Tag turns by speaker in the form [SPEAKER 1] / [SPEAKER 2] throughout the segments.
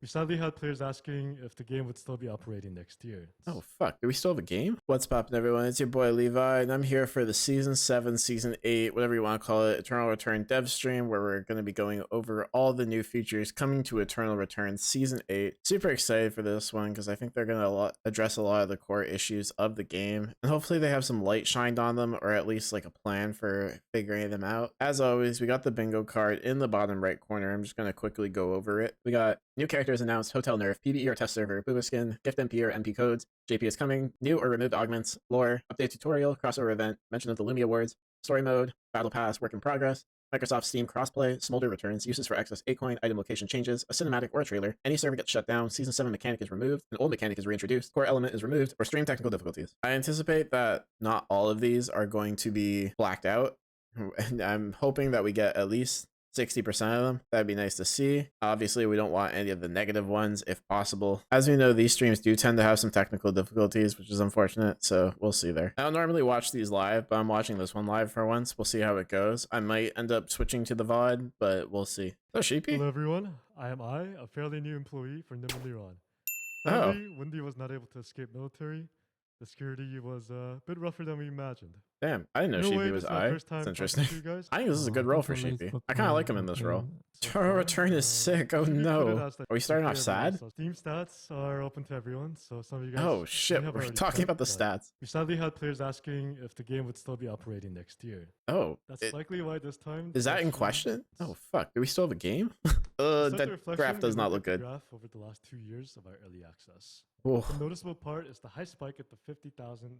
[SPEAKER 1] We sadly had players asking if the game would still be operating next year.
[SPEAKER 2] Oh, fuck. Do we still have a game? What's poppin', everyone? It's your boy Levi, and I'm here for the Season 7, Season 8, whatever you want to call it, Eternal Return dev stream, where we're going to be going over all the new features coming to Eternal Return Season 8. Super excited for this one, because I think they're going to address a lot of the core issues of the game, and hopefully they have some light shined on them, or at least like a plan for figuring them out. As always, we got the bingo card in the bottom right corner. I'm just going to quickly go over it. We got new characters announced, Hotel Nerf, PvE or test server, Booba skin, gift MP or MP codes, JP is coming, new or removed augments, lore, update tutorial, crossover event, mention of the Lumia Awards, story mode, battle pass, work in progress, Microsoft Steam crossplay, Smolder returns, uses for excess A-coin, item location changes, a cinematic or a trailer, any server gets shut down, Season 7 mechanic is removed, an old mechanic is reintroduced, core element is removed, or stream technical difficulties. I anticipate that not all of these are going to be blacked out, and I'm hoping that we get at least 60% of them. That'd be nice to see. Obviously, we don't want any of the negative ones if possible. As we know, these streams do tend to have some technical difficulties, which is unfortunate, so we'll see there. I don't normally watch these live, but I'm watching this one live for once. We'll see how it goes. I might end up switching to the VOD, but we'll see. Hello, Sheepy.
[SPEAKER 1] Hello everyone, I am a fairly new employee for Nim and Liron.
[SPEAKER 2] Oh.
[SPEAKER 1] Sadly, Wendy was not able to escape military. The security was a bit rougher than we imagined.
[SPEAKER 2] Damn, I didn't know Sheepy was I. That's interesting. I think this is a good role for Sheepy. I kind of like him in this role. Eternal Return is sick. Oh no. Are we starting off sad?
[SPEAKER 1] Steam stats are open to everyone, so some of you guys.
[SPEAKER 2] Oh shit, we're talking about the stats.
[SPEAKER 1] We sadly had players asking if the game would still be operating next year.
[SPEAKER 2] Oh.
[SPEAKER 1] That's likely why this time.
[SPEAKER 2] Is that in question? Oh fuck, do we still have a game? That graph does not look good.
[SPEAKER 1] Graph over the last 2 years of our early access.
[SPEAKER 2] Oh.
[SPEAKER 1] The noticeable part is the high spike at the 50,000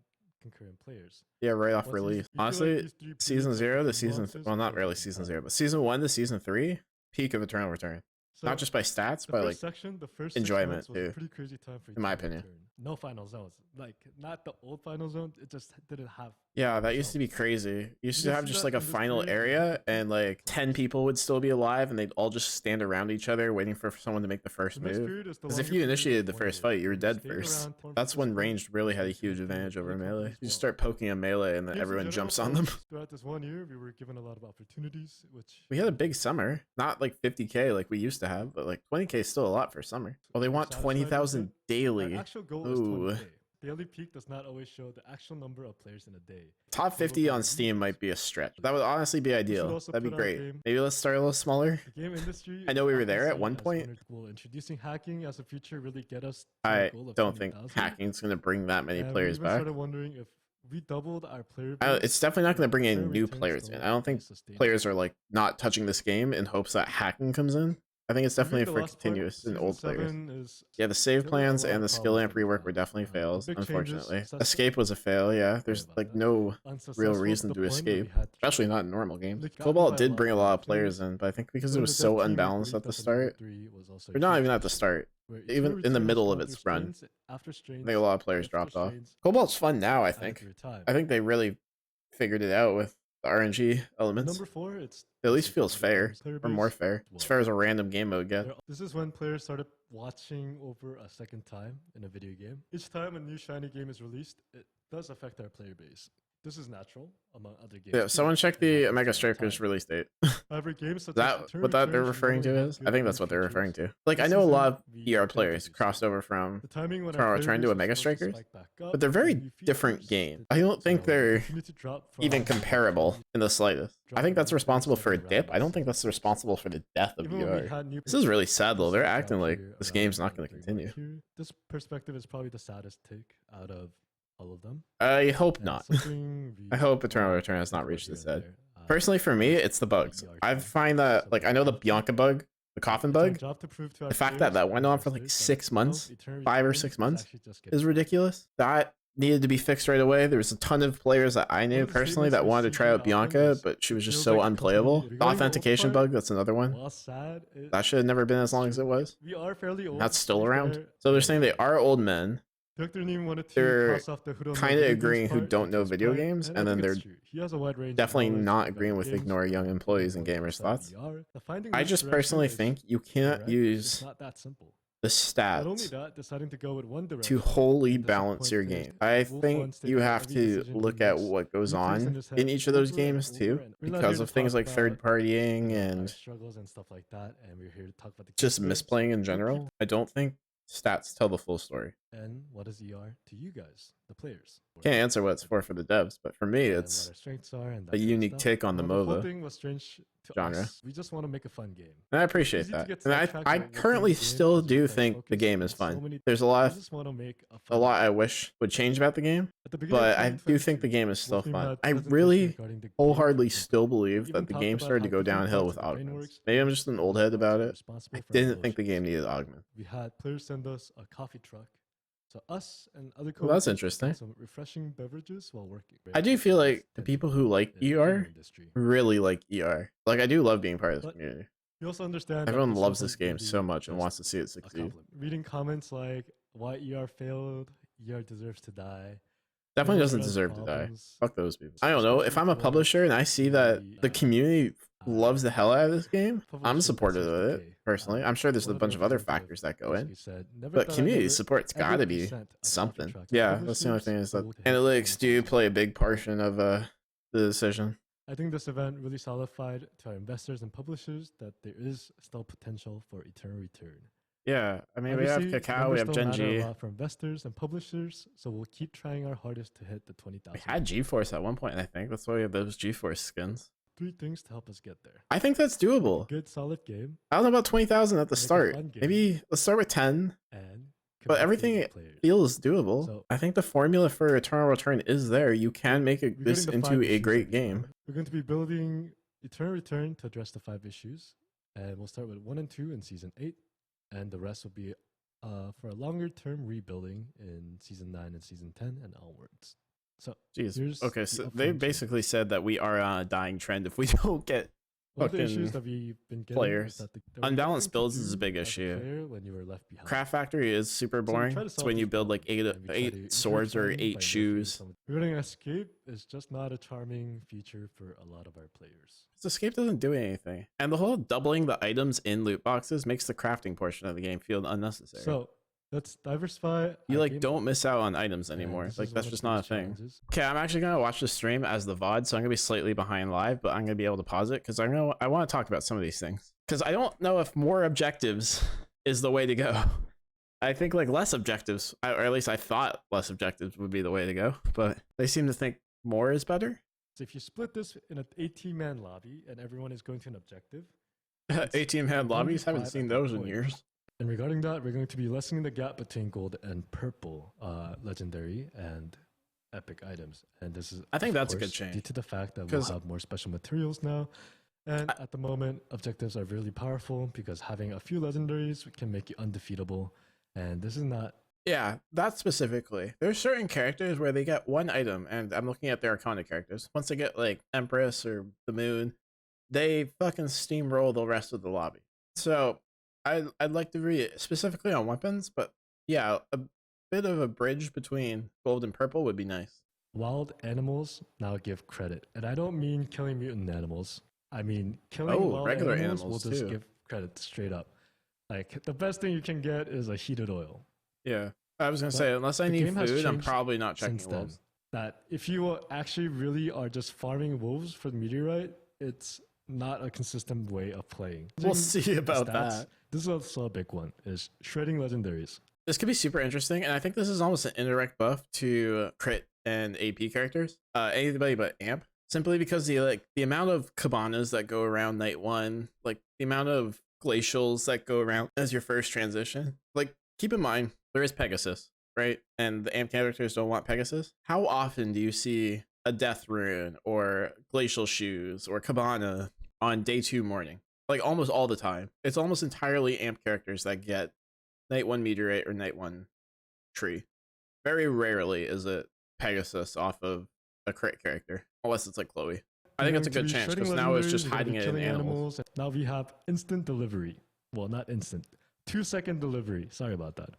[SPEAKER 1] concurrent players.
[SPEAKER 2] Yeah, right off release. Honestly, season 0 to season, well, not really season 0, but season 1 to season 3, peak of Eternal Return. So not just by stats, but like
[SPEAKER 1] the first
[SPEAKER 2] enjoyment
[SPEAKER 1] was
[SPEAKER 2] too.
[SPEAKER 1] A pretty crazy time for
[SPEAKER 2] in my opinion.
[SPEAKER 1] No final zones, like not the old final zone. It just didn't have.
[SPEAKER 2] Yeah, that used to be crazy. You used to have just like a final area, and like 10 people would still be alive, and they'd all just stand around each other waiting for someone to make the first move. Because if you initiated the first fight, you were dead first. That's when ranged really had a huge advantage over melee. You just start poking a melee, and then everyone jumps on them.
[SPEAKER 1] Throughout this 1 year, we were given a lot of opportunities, which
[SPEAKER 2] we had a big summer. Not like 50k like we used to have, but like 20k is still a lot for summer. Well, they want 20,000 daily.
[SPEAKER 1] Actual goal is 20K. Daily peak does not always show the actual number of players in a day.
[SPEAKER 2] Top 50 on Steam might be a stretch. That would honestly be ideal. That'd be great. Maybe let's start a little smaller.
[SPEAKER 1] The game industry.
[SPEAKER 2] I know we were there at one point.
[SPEAKER 1] Will introducing hacking as a feature really get us?
[SPEAKER 2] I don't think hacking's going to bring that many players back.
[SPEAKER 1] Started wondering if we doubled our player
[SPEAKER 2] base. It's definitely not going to bring in new players in. I don't think players are like not touching this game in hopes that hacking comes in. I think it's definitely for continuous in old players. Yeah, the save plans and the skill amp rework were definitely fails, unfortunately. Escape was a fail, yeah. There's like no real reason to escape, especially not in normal games. Cobalt did bring a lot of players in, but I think because it was so unbalanced at the start, or not even at the start, even in the middle of its run, I think a lot of players dropped off. Cobalt's fun now, I think. I think they really figured it out with the RNG elements.
[SPEAKER 1] Number 4, it
[SPEAKER 2] at least feels fair, or more fair, as far as a random game mode gets.
[SPEAKER 1] This is when players started watching over a second time in a video game. Each time a new shiny game is released, it does affect our player base. This is natural among other games.
[SPEAKER 2] Yeah, someone check the Omega Strikers release date.
[SPEAKER 1] Every game such
[SPEAKER 2] that what that they're referring to is? I think that's what they're referring to. Like I know a lot of ER players crossed over from Eternal Return to Omega Strikers, but they're very different games. I don't think they're even comparable in the slightest. I think that's responsible for a dip. I don't think that's responsible for the death of ER. This is really sad though. They're acting like this game's not going to continue.
[SPEAKER 1] This perspective is probably the saddest take out of all of them.
[SPEAKER 2] I hope not. I hope Eternal Return has not reached its head. Personally, for me, it's the bugs. I find that, like, I know the Bianca bug, the coffin bug, the fact that that went on for like 6 months, 5 or 6 months, is ridiculous. That needed to be fixed right away. There was a ton of players that I knew personally that wanted to try out Bianca, but she was just so unplayable. The authentication bug, that's another one. That should have never been as long as it was. That's still around. So they're saying they are old men. They're kind of agreeing who don't know video games, and then they're definitely not agreeing with ignore young employees and gamers' thoughts. I just personally think you can't use the
[SPEAKER 1] Not only
[SPEAKER 2] stats
[SPEAKER 1] that, deciding to go with one
[SPEAKER 2] to
[SPEAKER 1] direction
[SPEAKER 2] wholly
[SPEAKER 1] can
[SPEAKER 2] balance your
[SPEAKER 1] disappoint
[SPEAKER 2] game.
[SPEAKER 1] players.
[SPEAKER 2] I
[SPEAKER 1] Wolf
[SPEAKER 2] think
[SPEAKER 1] One stated
[SPEAKER 2] you
[SPEAKER 1] that
[SPEAKER 2] have
[SPEAKER 1] every
[SPEAKER 2] to
[SPEAKER 1] decision he
[SPEAKER 2] look at
[SPEAKER 1] makes
[SPEAKER 2] what goes
[SPEAKER 1] replays in
[SPEAKER 2] on
[SPEAKER 1] his
[SPEAKER 2] in
[SPEAKER 1] head
[SPEAKER 2] each of those
[SPEAKER 1] over and
[SPEAKER 2] games
[SPEAKER 1] over,
[SPEAKER 2] too,
[SPEAKER 1] and we're not here
[SPEAKER 2] because
[SPEAKER 1] to
[SPEAKER 2] of things
[SPEAKER 1] talk
[SPEAKER 2] like third
[SPEAKER 1] about,
[SPEAKER 2] partying
[SPEAKER 1] our
[SPEAKER 2] and
[SPEAKER 1] struggles and stuff like that, and we're here to talk about the
[SPEAKER 2] just
[SPEAKER 1] gameplay. So
[SPEAKER 2] misplaying in
[SPEAKER 1] we'll keep.
[SPEAKER 2] general. I don't think stats tell the full story.
[SPEAKER 1] And what is ER to you guys, the players?
[SPEAKER 2] Can't answer what it's for the devs, but for me,
[SPEAKER 1] And what
[SPEAKER 2] it's
[SPEAKER 1] our strengths are and
[SPEAKER 2] a
[SPEAKER 1] that kind of
[SPEAKER 2] unique
[SPEAKER 1] stuff.
[SPEAKER 2] take on the
[SPEAKER 1] Well, the whole
[SPEAKER 2] MOBA
[SPEAKER 1] thing was strange to
[SPEAKER 2] genre.
[SPEAKER 1] us. We just want to make a fun game.
[SPEAKER 2] And I
[SPEAKER 1] It's
[SPEAKER 2] appreciate
[SPEAKER 1] easy to
[SPEAKER 2] that.
[SPEAKER 1] get
[SPEAKER 2] And
[SPEAKER 1] sidetracked
[SPEAKER 2] I
[SPEAKER 1] about what's in
[SPEAKER 2] currently
[SPEAKER 1] the game
[SPEAKER 2] still
[SPEAKER 1] as we
[SPEAKER 2] do
[SPEAKER 1] try to
[SPEAKER 2] think the
[SPEAKER 1] focus
[SPEAKER 2] game
[SPEAKER 1] on
[SPEAKER 2] is
[SPEAKER 1] so
[SPEAKER 2] fun.
[SPEAKER 1] many
[SPEAKER 2] There's a
[SPEAKER 1] things. We
[SPEAKER 2] lot
[SPEAKER 1] just want to make a
[SPEAKER 2] a
[SPEAKER 1] fun
[SPEAKER 2] lot
[SPEAKER 1] game.
[SPEAKER 2] I wish would change about the game,
[SPEAKER 1] At the beginning
[SPEAKER 2] but
[SPEAKER 1] of
[SPEAKER 2] I do think the
[SPEAKER 1] 2022,
[SPEAKER 2] game is still
[SPEAKER 1] Wolfteam
[SPEAKER 2] fun.
[SPEAKER 1] had
[SPEAKER 2] I
[SPEAKER 1] presentation
[SPEAKER 2] really
[SPEAKER 1] regarding the game
[SPEAKER 2] wholeheartedly
[SPEAKER 1] from
[SPEAKER 2] still
[SPEAKER 1] Intel.
[SPEAKER 2] believe
[SPEAKER 1] Even
[SPEAKER 2] that the
[SPEAKER 1] talked
[SPEAKER 2] game
[SPEAKER 1] about
[SPEAKER 2] started to
[SPEAKER 1] how
[SPEAKER 2] go
[SPEAKER 1] different
[SPEAKER 2] downhill
[SPEAKER 1] parts
[SPEAKER 2] with
[SPEAKER 1] of the brain
[SPEAKER 2] augments.
[SPEAKER 1] works
[SPEAKER 2] Maybe I'm
[SPEAKER 1] and
[SPEAKER 2] just an
[SPEAKER 1] those
[SPEAKER 2] old head
[SPEAKER 1] parts
[SPEAKER 2] about
[SPEAKER 1] are
[SPEAKER 2] it.
[SPEAKER 1] responsible
[SPEAKER 2] I
[SPEAKER 1] for our
[SPEAKER 2] didn't think the game
[SPEAKER 1] emotions.
[SPEAKER 2] needed augments.
[SPEAKER 1] We had players send us a coffee truck. So us and other
[SPEAKER 2] Well, that's
[SPEAKER 1] coworkers
[SPEAKER 2] interesting.
[SPEAKER 1] got some refreshing beverages while working.
[SPEAKER 2] I do feel like the
[SPEAKER 1] Tension
[SPEAKER 2] people who like
[SPEAKER 1] in the gaming
[SPEAKER 2] ER
[SPEAKER 1] industry.
[SPEAKER 2] really like ER. Like, I do love being part of this
[SPEAKER 1] But
[SPEAKER 2] community.
[SPEAKER 1] you also understand that
[SPEAKER 2] Everyone
[SPEAKER 1] this
[SPEAKER 2] loves this
[SPEAKER 1] wasn't
[SPEAKER 2] game so
[SPEAKER 1] really
[SPEAKER 2] much and
[SPEAKER 1] just
[SPEAKER 2] wants to see it
[SPEAKER 1] a
[SPEAKER 2] succeed.
[SPEAKER 1] compliment. Reading comments like why ER failed, ER deserves to die.
[SPEAKER 2] Definitely
[SPEAKER 1] Everyone
[SPEAKER 2] doesn't
[SPEAKER 1] has
[SPEAKER 2] deserve to die.
[SPEAKER 1] problems,
[SPEAKER 2] Fuck those people. I don't know. If
[SPEAKER 1] especially
[SPEAKER 2] I'm a
[SPEAKER 1] for
[SPEAKER 2] publisher and I see that
[SPEAKER 1] the
[SPEAKER 2] the community loves the hell out of this game, I'm
[SPEAKER 1] publishers that
[SPEAKER 2] supportive
[SPEAKER 1] serve
[SPEAKER 2] of
[SPEAKER 1] the
[SPEAKER 2] it,
[SPEAKER 1] K.
[SPEAKER 2] personally. I'm sure there's
[SPEAKER 1] One
[SPEAKER 2] a
[SPEAKER 1] of
[SPEAKER 2] bunch
[SPEAKER 1] the
[SPEAKER 2] of other
[SPEAKER 1] representative
[SPEAKER 2] factors that go in.
[SPEAKER 1] basically said, never
[SPEAKER 2] But
[SPEAKER 1] thought I'd
[SPEAKER 2] community
[SPEAKER 1] ever
[SPEAKER 2] support's
[SPEAKER 1] ever
[SPEAKER 2] gotta
[SPEAKER 1] be
[SPEAKER 2] be
[SPEAKER 1] sent a coffee
[SPEAKER 2] something.
[SPEAKER 1] truck. And
[SPEAKER 2] Yeah, that's the only
[SPEAKER 1] publishers
[SPEAKER 2] thing is that
[SPEAKER 1] sold his
[SPEAKER 2] analytics do
[SPEAKER 1] promises.
[SPEAKER 2] play a big portion of the decision.
[SPEAKER 1] I think this event really solidified to our investors and publishers that there is still potential for eternal return.
[SPEAKER 2] Yeah, I mean, we have
[SPEAKER 1] Obviously,
[SPEAKER 2] Kakao, we
[SPEAKER 1] numbers
[SPEAKER 2] have
[SPEAKER 1] still matter a
[SPEAKER 2] Genji.
[SPEAKER 1] lot for investors and publishers, so we'll keep trying our hardest to hit the 20,000.
[SPEAKER 2] We had GeForce at one point, I think. That's why we have those GeForce skins.
[SPEAKER 1] 3 things to help us get there.
[SPEAKER 2] I think that's
[SPEAKER 1] Make a
[SPEAKER 2] doable.
[SPEAKER 1] good, solid game,
[SPEAKER 2] I don't know about 20,000 at the
[SPEAKER 1] Make a
[SPEAKER 2] start.
[SPEAKER 1] fun game.
[SPEAKER 2] Maybe let's start with 10,
[SPEAKER 1] and
[SPEAKER 2] but
[SPEAKER 1] compete
[SPEAKER 2] everything
[SPEAKER 1] with players.
[SPEAKER 2] feels doable.
[SPEAKER 1] So-
[SPEAKER 2] I think the formula for Eternal Return is there. You can make
[SPEAKER 1] Regarding
[SPEAKER 2] this
[SPEAKER 1] the
[SPEAKER 2] into
[SPEAKER 1] 5
[SPEAKER 2] a
[SPEAKER 1] issues
[SPEAKER 2] great
[SPEAKER 1] that we
[SPEAKER 2] game.
[SPEAKER 1] have, we're going to be building Eternal Return to address the 5 issues, and we'll start with 1 and 2 in Season 8, and the rest will be for a longer term rebuilding in Season 9 and Season 10 and onwards. So,
[SPEAKER 2] Jeez.
[SPEAKER 1] here's
[SPEAKER 2] Okay,
[SPEAKER 1] the
[SPEAKER 2] so they
[SPEAKER 1] upfront
[SPEAKER 2] basically said that we are on a dying trend if we don't get
[SPEAKER 1] one of the
[SPEAKER 2] fucking
[SPEAKER 1] issues that we've been getting
[SPEAKER 2] players.
[SPEAKER 1] is that there were
[SPEAKER 2] Unbalanced
[SPEAKER 1] nothing to
[SPEAKER 2] builds is a
[SPEAKER 1] do
[SPEAKER 2] big
[SPEAKER 1] as
[SPEAKER 2] issue.
[SPEAKER 1] player when you were left behind.
[SPEAKER 2] Craft Factory is super
[SPEAKER 1] So we
[SPEAKER 2] boring.
[SPEAKER 1] try to
[SPEAKER 2] It's
[SPEAKER 1] solve
[SPEAKER 2] when you
[SPEAKER 1] these
[SPEAKER 2] build like
[SPEAKER 1] problems, and we try to
[SPEAKER 2] eight
[SPEAKER 1] improve
[SPEAKER 2] swords or
[SPEAKER 1] them by
[SPEAKER 2] 8
[SPEAKER 1] nerfing
[SPEAKER 2] shoes.
[SPEAKER 1] some of the- Regarding Escape is just not a charming feature for a lot of our players.
[SPEAKER 2] So Escape doesn't do anything. And the whole doubling the items in loot boxes makes the crafting portion of the game feel unnecessary.
[SPEAKER 1] So let's diversify.
[SPEAKER 2] You
[SPEAKER 1] our
[SPEAKER 2] like
[SPEAKER 1] game
[SPEAKER 2] don't miss out on items
[SPEAKER 1] and
[SPEAKER 2] anymore.
[SPEAKER 1] this
[SPEAKER 2] Like
[SPEAKER 1] is
[SPEAKER 2] that's
[SPEAKER 1] one of
[SPEAKER 2] just
[SPEAKER 1] the
[SPEAKER 2] not a
[SPEAKER 1] biggest
[SPEAKER 2] thing.
[SPEAKER 1] challenges.
[SPEAKER 2] Okay, I'm actually gonna watch the stream as the VOD, so I'm gonna be slightly behind live, but I'm gonna be able to pause it because I want to talk about some of these things. Because I don't know if more objectives is the way to go. I think like less objectives, or at least I thought less objectives would be the way to go, but they seem to think more is better.
[SPEAKER 1] So if you split this in an 18-man lobby and everyone is going to an objective,
[SPEAKER 2] 18-man lobbies, haven't
[SPEAKER 1] 1v5
[SPEAKER 2] seen
[SPEAKER 1] at that
[SPEAKER 2] those in
[SPEAKER 1] point.
[SPEAKER 2] years.
[SPEAKER 1] and regarding that, we're going to be lessening the gap between gold and purple legendary and epic items. And this is,
[SPEAKER 2] I think
[SPEAKER 1] of
[SPEAKER 2] that's a good
[SPEAKER 1] course,
[SPEAKER 2] change.
[SPEAKER 1] due to the fact that we'll
[SPEAKER 2] 'Cause-
[SPEAKER 1] have more special materials now. And at the moment, objectives are really powerful because having a few legendaries can make you undefeatable. And this is not.
[SPEAKER 2] Yeah, that specifically. There's certain characters where they get one item, and I'm looking at their Arcana characters. Once they get like Empress or the Moon, they fucking steamroll the rest of the lobby. So I'd like to read it specifically on weapons, but yeah, a bit of a bridge between gold and purple would be nice.
[SPEAKER 1] Wild animals now give credit. And I don't mean killing mutant animals. I mean killing
[SPEAKER 2] Oh,
[SPEAKER 1] wild
[SPEAKER 2] regular
[SPEAKER 1] animals
[SPEAKER 2] animals,
[SPEAKER 1] will just
[SPEAKER 2] too.
[SPEAKER 1] give credit straight up. Like the best thing you can get is a heated oil.
[SPEAKER 2] Yeah, I was gonna
[SPEAKER 1] But
[SPEAKER 2] say unless I
[SPEAKER 1] the
[SPEAKER 2] need
[SPEAKER 1] game has
[SPEAKER 2] food, I'm
[SPEAKER 1] changed
[SPEAKER 2] probably not checking
[SPEAKER 1] Since then,
[SPEAKER 2] wolves.
[SPEAKER 1] that if you actually really are just farming wolves for the meteorite, it's not a consistent way of playing.
[SPEAKER 2] We'll
[SPEAKER 1] Using
[SPEAKER 2] see about
[SPEAKER 1] stats,
[SPEAKER 2] that.
[SPEAKER 1] This is also a big one, is shredding legendaries.
[SPEAKER 2] This could be super interesting, and I think this is almost an indirect buff to crit and AP characters. Anybody but Amp, simply because the amount of cabanas that go around night 1, like the amount of glacials that go around as your first transition. Like, keep in mind there is Pegasus, right? And the Amp characters don't want Pegasus. How often do you see a Death Rune or Glacial Shoes or Cabana on day 2 morning? Like almost all the time. It's almost entirely Amp characters that get Night 1 Meteorite or Night 1 Tree. Very rarely is it Pegasus off of a crit character, unless it's like Chloe. I think
[SPEAKER 1] We're
[SPEAKER 2] that's a
[SPEAKER 1] going
[SPEAKER 2] good
[SPEAKER 1] to be
[SPEAKER 2] chance
[SPEAKER 1] shredding
[SPEAKER 2] because now it's
[SPEAKER 1] legendaries,
[SPEAKER 2] just
[SPEAKER 1] we're gonna
[SPEAKER 2] hiding
[SPEAKER 1] be
[SPEAKER 2] it in
[SPEAKER 1] killing
[SPEAKER 2] animals.
[SPEAKER 1] and now we have instant delivery. Well, not instant. 2-second delivery. Sorry about that.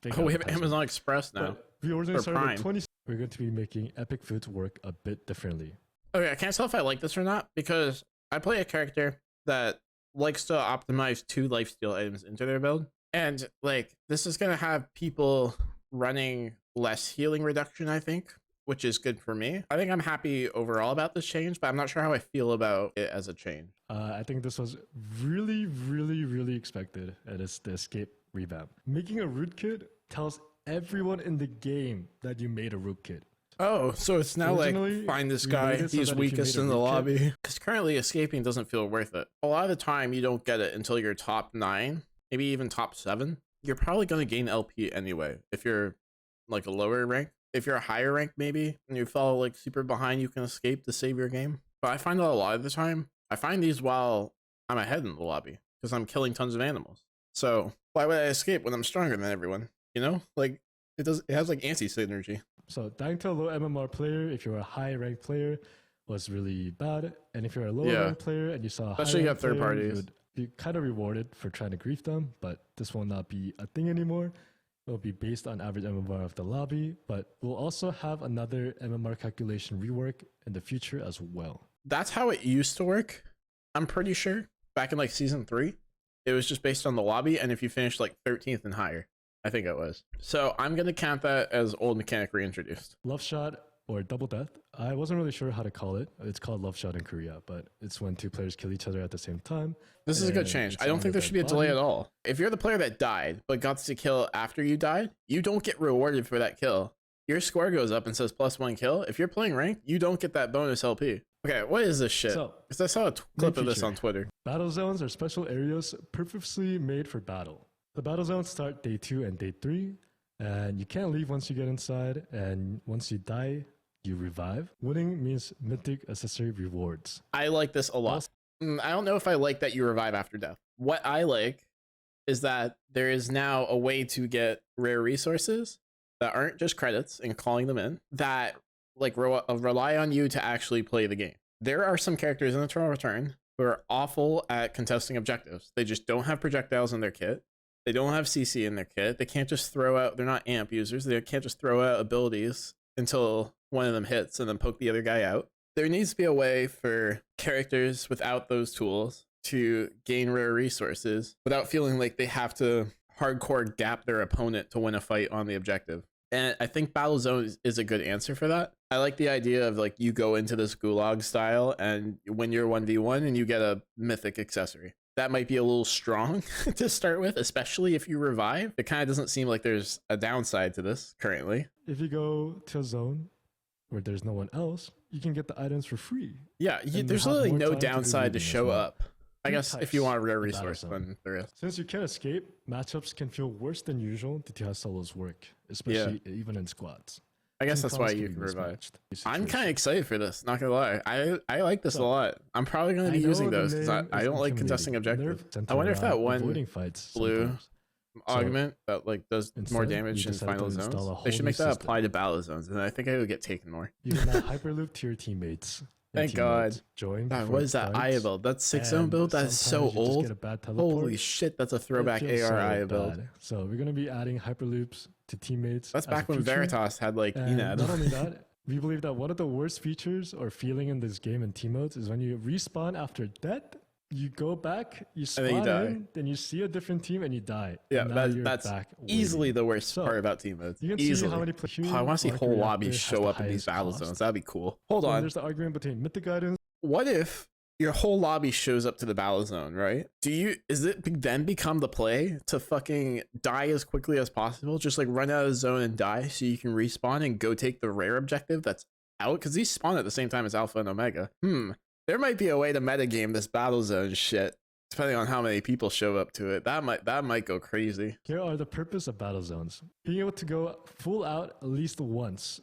[SPEAKER 1] Big
[SPEAKER 2] Oh, we have
[SPEAKER 1] advertisement.
[SPEAKER 2] Amazon Express now.
[SPEAKER 1] But we originally
[SPEAKER 2] Or
[SPEAKER 1] started
[SPEAKER 2] Prime.
[SPEAKER 1] with 20. We're going to be making epic foods work a bit differently.
[SPEAKER 2] Okay, I can't tell if I like this or not because I play a character that likes to optimize 2 lifesteal items into their build. And like this is gonna have people running less healing reduction, I think, which is good for me. I think I'm happy overall about this change, but I'm not sure how I feel about it as a change.
[SPEAKER 1] I think this was really, really, really expected, and it's the escape revamp. Making a rootkit tells everyone in the game that you made a rootkit.
[SPEAKER 2] Oh, so it's now
[SPEAKER 1] Originally,
[SPEAKER 2] like, find this
[SPEAKER 1] we
[SPEAKER 2] guy,
[SPEAKER 1] made it so
[SPEAKER 2] he's
[SPEAKER 1] that if you
[SPEAKER 2] weakest
[SPEAKER 1] made a
[SPEAKER 2] in the
[SPEAKER 1] rootkit-
[SPEAKER 2] lobby. Because currently escaping doesn't feel worth it. A lot of the time you don't get it until you're top 9, maybe even top 7. You're probably going to gain LP anyway if you're like a lower rank. If you're a higher rank maybe, and you fall like super behind, you can escape to save your game. But I find that a lot of the time, I find these while I'm ahead in the lobby because I'm killing tons of animals. So why would I escape when I'm stronger than everyone? You know, like it has like anti-synergy.
[SPEAKER 1] So dying to a low MMR player, if you're a high ranked player, was really bad. And if you're a low
[SPEAKER 2] Yeah.
[SPEAKER 1] ranked player and you saw a
[SPEAKER 2] Especially
[SPEAKER 1] high
[SPEAKER 2] you got third
[SPEAKER 1] player, you
[SPEAKER 2] parties.
[SPEAKER 1] would be kind of rewarded for trying to grief them. But this will not be a thing anymore. It will be based on average MMR of the lobby, but we'll also have another MMR calculation rework in the future as well.
[SPEAKER 2] That's how it used to work. I'm pretty sure back in like season 3, it was just based on the lobby, and if you finished like 13th and higher, I think it was. So I'm gonna count that as old mechanic reintroduced.
[SPEAKER 1] Love shot or double death. I wasn't really sure how to call it. It's called love shot in Korea, but it's when 2 players kill each other at the same time.
[SPEAKER 2] This is a good
[SPEAKER 1] And
[SPEAKER 2] change.
[SPEAKER 1] it's
[SPEAKER 2] I don't
[SPEAKER 1] on
[SPEAKER 2] think
[SPEAKER 1] the
[SPEAKER 2] there should be a
[SPEAKER 1] dead
[SPEAKER 2] delay
[SPEAKER 1] body.
[SPEAKER 2] at all. If you're the player that died but got the kill after you died, you don't get rewarded for that kill. Your score goes up and says +1 kill. If you're playing ranked, you don't get that bonus LP. Okay, what is this shit?
[SPEAKER 1] So,
[SPEAKER 2] Because I saw a clip of this
[SPEAKER 1] feature.
[SPEAKER 2] on Twitter.
[SPEAKER 1] Battle zones are special areas purposely made for battle. The battle zones start day 2 and day 3, and you can't leave once you get inside, and once you die, you revive. Winning means mythic accessory rewards.
[SPEAKER 2] I like this a lot. I don't know if I like that you revive after death. What I like is that there is now a way to get rare resources that aren't just credits and calling them in, that like rely on you to actually play the game. There are some characters in Eternal Return who are awful at contesting objectives. They just don't have projectiles in their kit. They don't have CC in their kit. They can't just throw out, they're not amp users. They can't just throw out abilities until one of them hits and then poke the other guy out. There needs to be a way for characters without those tools to gain rare resources without feeling like they have to hardcore gap their opponent to win a fight on the objective. And I think Battle Zone is a good answer for that. I like the idea of like you go into this gulag style and when you're 1v1 and you get a mythic accessory. That might be a little strong to start with, especially if you revive. It kind of doesn't seem like there's a downside to this currently.
[SPEAKER 1] If you go to a zone where there's no one else, you can get the items for free.
[SPEAKER 2] Yeah,
[SPEAKER 1] you
[SPEAKER 2] there's
[SPEAKER 1] have
[SPEAKER 2] literally
[SPEAKER 1] more
[SPEAKER 2] no
[SPEAKER 1] time to do
[SPEAKER 2] downside to
[SPEAKER 1] reading as
[SPEAKER 2] show
[SPEAKER 1] well.
[SPEAKER 2] up. I
[SPEAKER 1] Three
[SPEAKER 2] guess if
[SPEAKER 1] types
[SPEAKER 2] you want a rare
[SPEAKER 1] of battle
[SPEAKER 2] resource,
[SPEAKER 1] zone.
[SPEAKER 2] then there is.
[SPEAKER 1] Since you can't escape, matchups can feel worse than usual due to how solos work, especially even in squads.
[SPEAKER 2] I guess
[SPEAKER 1] Team
[SPEAKER 2] that's why
[SPEAKER 1] comms can
[SPEAKER 2] you
[SPEAKER 1] be
[SPEAKER 2] can revive.
[SPEAKER 1] mismatched.
[SPEAKER 2] I'm kind of excited for this, not gonna lie. I like this a lot. I'm probably gonna be
[SPEAKER 1] I know
[SPEAKER 2] using
[SPEAKER 1] the
[SPEAKER 2] those because
[SPEAKER 1] name
[SPEAKER 2] I
[SPEAKER 1] is
[SPEAKER 2] don't like contesting
[SPEAKER 1] intimidating.
[SPEAKER 2] objectives.
[SPEAKER 1] Nerf
[SPEAKER 2] I wonder if
[SPEAKER 1] center
[SPEAKER 2] that
[SPEAKER 1] around
[SPEAKER 2] one
[SPEAKER 1] avoiding fights
[SPEAKER 2] blue
[SPEAKER 1] sometimes.
[SPEAKER 2] augment that like does more
[SPEAKER 1] instead,
[SPEAKER 2] damage
[SPEAKER 1] we
[SPEAKER 2] in
[SPEAKER 1] decided to
[SPEAKER 2] final
[SPEAKER 1] install a
[SPEAKER 2] zones.
[SPEAKER 1] whole
[SPEAKER 2] They should
[SPEAKER 1] new
[SPEAKER 2] make that
[SPEAKER 1] system.
[SPEAKER 2] apply to battle zones, and I think I would get taken more.
[SPEAKER 1] You can now hyperloop to your teammates. and
[SPEAKER 2] Thank
[SPEAKER 1] team
[SPEAKER 2] God.
[SPEAKER 1] modes. Join.
[SPEAKER 2] God,
[SPEAKER 1] before
[SPEAKER 2] what
[SPEAKER 1] it
[SPEAKER 2] is that
[SPEAKER 1] starts,
[SPEAKER 2] Aya build? That's 6-zone
[SPEAKER 1] and
[SPEAKER 2] build? That is so
[SPEAKER 1] sometimes you just
[SPEAKER 2] old.
[SPEAKER 1] get a bad teleport.
[SPEAKER 2] Holy shit, that's a
[SPEAKER 1] It
[SPEAKER 2] throwback
[SPEAKER 1] feels so
[SPEAKER 2] AR Aya build.
[SPEAKER 1] bad. So we're gonna be adding hyperloops to teammates.
[SPEAKER 2] That's
[SPEAKER 1] as a
[SPEAKER 2] back when
[SPEAKER 1] feature.
[SPEAKER 2] Veritas had like
[SPEAKER 1] And
[SPEAKER 2] Enad.
[SPEAKER 1] not only that, we believe that one of the worst features or feeling in this game in team modes is when you respawn after death, you go back, you
[SPEAKER 2] then you
[SPEAKER 1] spawn
[SPEAKER 2] die.
[SPEAKER 1] in, then you see a different team and you die.
[SPEAKER 2] Yeah,
[SPEAKER 1] And now you're
[SPEAKER 2] that's
[SPEAKER 1] back
[SPEAKER 2] easily
[SPEAKER 1] waiting.
[SPEAKER 2] the worst
[SPEAKER 1] So,
[SPEAKER 2] part about team modes.
[SPEAKER 1] You can
[SPEAKER 2] Easily.
[SPEAKER 1] see how many players.
[SPEAKER 2] Oh, I want to see whole lobbies show up in these battle zones. That'd be cool. Hold on.
[SPEAKER 1] There's the argument between mythic items.
[SPEAKER 2] What if your whole lobby shows up to the battle zone, right? Is it then become the play to fucking die as quickly as possible? Just like run out of the zone and die so you can respawn and go take the rare objective that's out? Because these spawn at the same time as Alpha and Omega. There might be a way to metagame this battle zone shit, depending on how many people show up to it. That might go crazy.
[SPEAKER 1] Here are the purpose of battle zones. Being able to go full out at least once.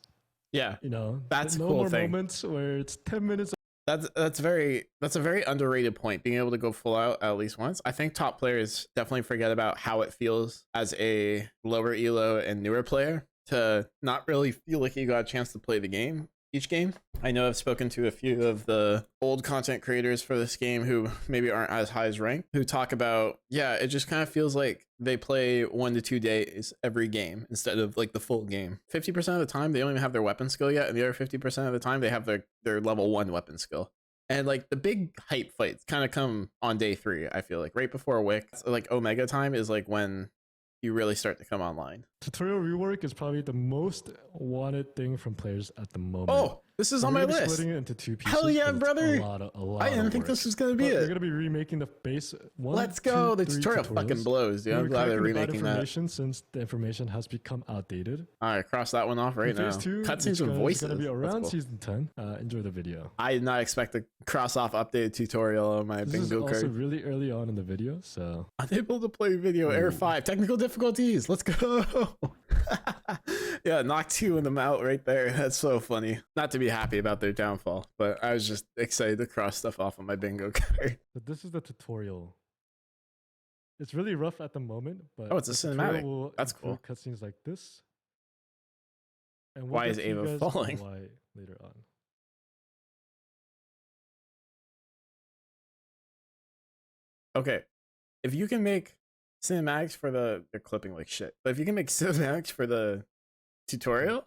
[SPEAKER 2] Yeah,
[SPEAKER 1] You know,
[SPEAKER 2] That's a
[SPEAKER 1] no
[SPEAKER 2] cool
[SPEAKER 1] more
[SPEAKER 2] thing.
[SPEAKER 1] moments where it's 10 minutes.
[SPEAKER 2] that's a very underrated point, being able to go full out at least once. I think top players definitely forget about how it feels as a lower elo and newer player to not really feel like you got a chance to play the game each game. I know I've spoken to a few of the old content creators for this game who maybe aren't as high as rank, who talk about, yeah, it just kind of feels like they play 1 to 2 days every game instead of like the full game. 50% of the time they don't even have their weapon skill yet, and the other 50% of the time they have their level 1 weapon skill. And like the big hype fights kind of come on day 3, I feel like right before Wick. Like Omega time is like when you really start to come online.
[SPEAKER 1] Tutorial rework is probably the most wanted thing from players at the moment.
[SPEAKER 2] Oh, this is on my list.
[SPEAKER 1] Splitting it into 2 pieces.
[SPEAKER 2] Hell yeah, brother!
[SPEAKER 1] A lot
[SPEAKER 2] I didn't think this was gonna be it.
[SPEAKER 1] They're gonna be remaking the base 1.
[SPEAKER 2] Let's go!
[SPEAKER 1] 2,
[SPEAKER 2] the tutorial fucking blows, dude. I'm glad they're remaking that.
[SPEAKER 1] Since the information has become outdated.
[SPEAKER 2] All right, cross that one off right now. Cutscenes with voices.
[SPEAKER 1] It's gonna be around season 10. Enjoy the video.
[SPEAKER 2] I did not expect to cross off updated tutorial on my bingo card.
[SPEAKER 1] This is also really early on in the video, so
[SPEAKER 2] unable to play video. Error 5. Technical difficulties. Let's go. Yeah, knock 2 of them out right there. That's so funny. Not to be happy about their downfall, but I was just excited to cross stuff off on my bingo card.
[SPEAKER 1] So this is the tutorial. It's really rough at the moment, but
[SPEAKER 2] oh, it's a cinematic. That's cool.
[SPEAKER 1] Cutscenes like this. And
[SPEAKER 2] why is Ava falling?
[SPEAKER 1] Why later on.
[SPEAKER 2] Okay, if you can make cinematics for they're clipping like shit, but if you can make cinematics for the tutorial,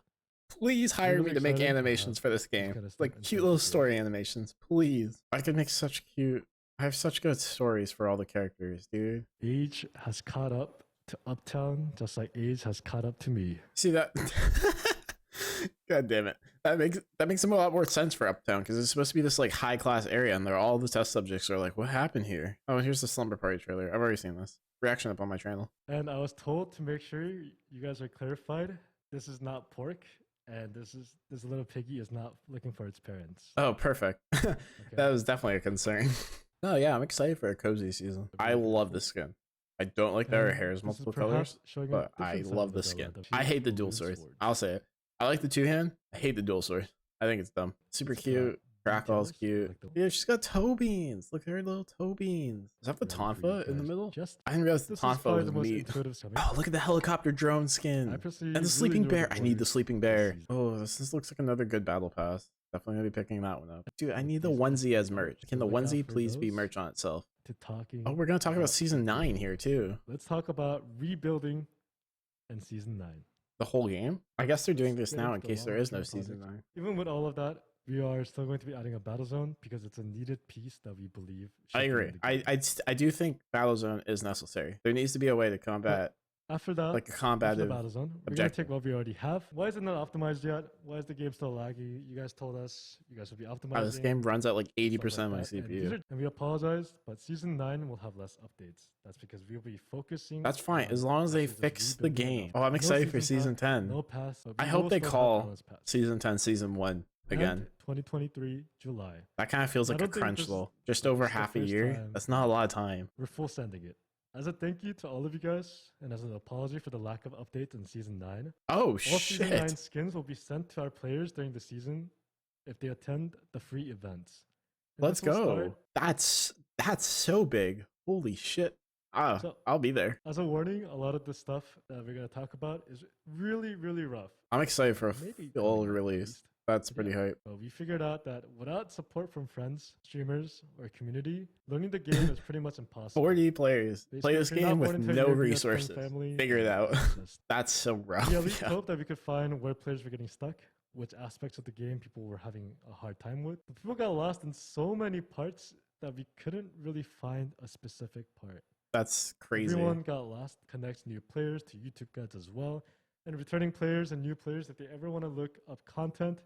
[SPEAKER 2] please hire me to make animations for this game. Like cute little story animations, please. I could make such cute. I have such good stories for all the characters, dude.
[SPEAKER 1] Age has caught up to Uptown, just like Age has caught up to me.
[SPEAKER 2] See that? God damn it. That makes a lot more sense for Uptown, because it's supposed to be this like high class area, and all the test subjects are like, what happened here? Oh, here's the Slumber Party trailer. I've already seen this. Reaction up on my channel.
[SPEAKER 1] And I was told to make sure you guys are clarified. This is not pork, and this little piggy is not looking for its parents.
[SPEAKER 2] Oh, perfect. Okay. That was definitely a concern. No, yeah, I'm excited for a cozy season. I love the skin. I don't like that her hair is multiple colors, but I love the skin. I hate the dual swords. I'll say it. I like the 2-hand. I hate the dual sword. I think it's dumb. Super cute. Crackl's cute. Yeah, she's got toe beans. Look at her little toe beans. Is that the tonfa in the middle? I didn't realize the tonfa was meat. Oh, look at the helicopter drone skin. And the sleeping bear. I need the sleeping bear. Oh, this looks like another good battle pass. Definitely gonna be picking that one up. Dude, I need the onesie as merch. Can the onesie please be merch on itself? Oh, we're gonna talk about season 9 here too.
[SPEAKER 1] Let's talk about rebuilding in season 9.
[SPEAKER 2] The whole game? I guess they're doing this now in case there is no season 9.
[SPEAKER 1] Even with all of that, we are still going to be adding a battle zone because it's a needed piece that we believe.
[SPEAKER 2] I agree. I do think battle zone is necessary. There needs to be a way to combat.
[SPEAKER 1] After that,
[SPEAKER 2] like a combative
[SPEAKER 1] battle zone, we're going to take what we already have. Why is it not optimized yet? Why is the game still laggy? You guys told us you guys will be optimized.
[SPEAKER 2] This game runs at like 80% of my CPU.
[SPEAKER 1] And we apologize, but season 9 will have less updates. That's because we'll be focusing.
[SPEAKER 2] That's fine, as long as they fix the game. Oh, I'm excited for season 10.
[SPEAKER 1] No pass.
[SPEAKER 2] I hope they call season 10 season 1 again.
[SPEAKER 1] 2023 July.
[SPEAKER 2] That kind of feels like a crunch though. Just over half a year. That's not a lot of time.
[SPEAKER 1] We're full sending it. As a thank you to all of you guys, and as an apology for the lack of updates in season 9.
[SPEAKER 2] Oh,
[SPEAKER 1] all
[SPEAKER 2] shit.
[SPEAKER 1] Season 9 skins will be sent to our players during the season if they attend the free events.
[SPEAKER 2] And let's go. That's so big. Holy shit. So, I'll be there.
[SPEAKER 1] As a warning, a lot of the stuff that we're going to talk about is really, really rough.
[SPEAKER 2] I'm excited for a full release. That's pretty hype.
[SPEAKER 1] But we figured out that without support from friends, streamers, or community, learning the game is pretty much impossible.
[SPEAKER 2] 40 players. Play this game with no resources. Figure it out. That's so rough.
[SPEAKER 1] We at least hope that we could find where players were getting stuck, which aspects of the game people were having a hard time with. But people got lost in so many parts that we couldn't really find a specific part.
[SPEAKER 2] That's crazy.
[SPEAKER 1] Everyone got lost. Connects new players to YouTube guides as well. And returning players and new players, if they ever want to look up content,